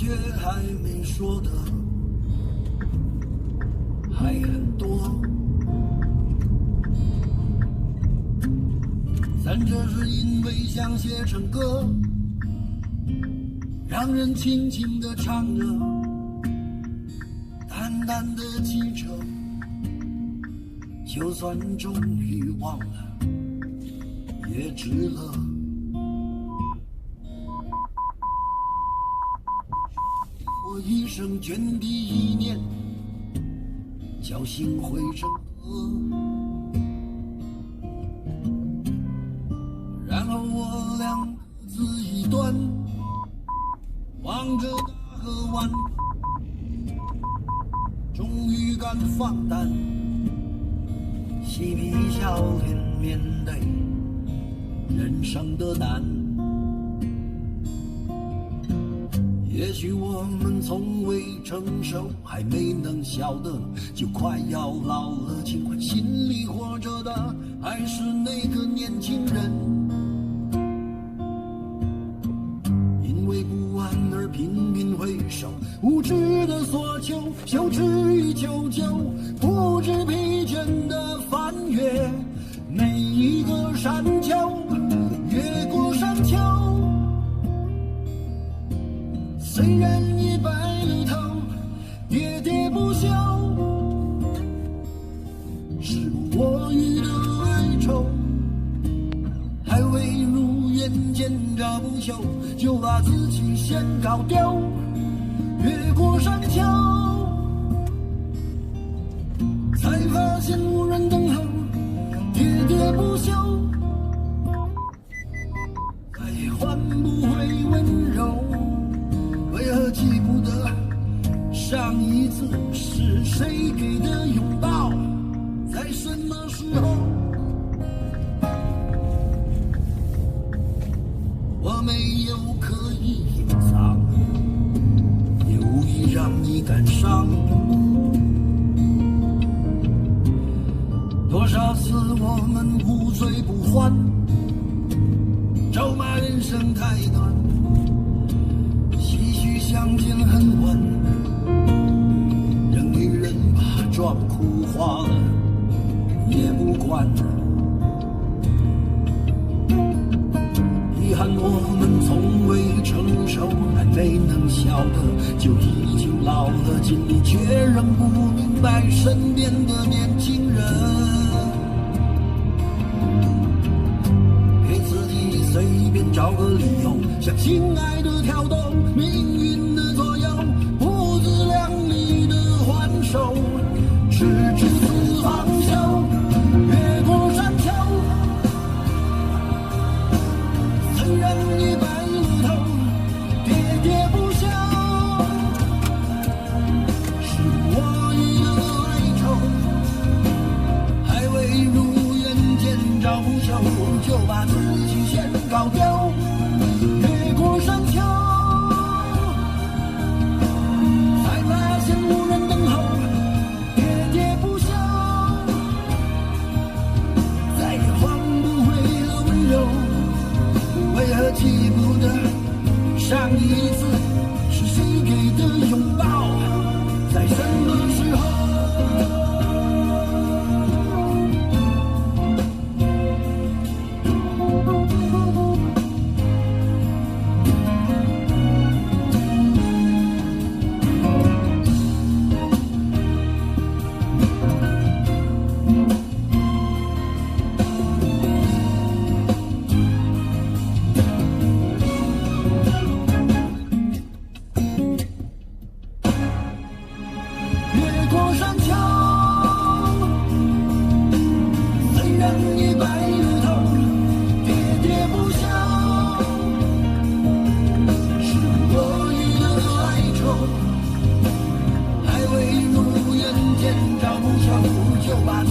却还没说的还很多，但这是因为想写成歌，让人轻轻地唱着，淡淡的记着，就算终于忘了也值了。我一生涓滴一念，侥幸汇成歌，然后我俩各自一端，望着大河湾，终于敢放胆，嬉皮笑脸面对人生的难。也许我们从未成熟，还没能晓得，就快要老了。尽管心里活着的还是那个年轻人，因为不安而频频回首，无知的索求，羞耻与求救，不知疲倦的翻越每一个山丘，越过山丘。虽然已白了头，喋喋不休，时不我予的哀愁，还未如愿见着不朽，就把自己先搞丢。越过山丘，才发现无人等候，喋喋不休，再也换不回温柔。为何记不得上一次是谁给的拥抱，在什么时候？我没有刻意隐藏，也无意让你感伤。多少次我们不醉不欢，咒骂人生太短，相见恨晚，让女人把妆哭花了也不管。遗憾我们从未成熟，还没能晓得，就已经老了，尽力却仍不明白身边的年轻人，给自己随便找个理由，向心爱的跳动，命运的左右，不自量力的还手，直至死方休。越过山丘，虽然已白了头，喋喋不休，是我予的哀愁，还未如愿见着不朽，就把自己先搞丢。越过山丘，才发现无人等候，喋喋不休，再也换不回了温柔。为何记不得上一次是谁给的拥抱，在什么时候？就把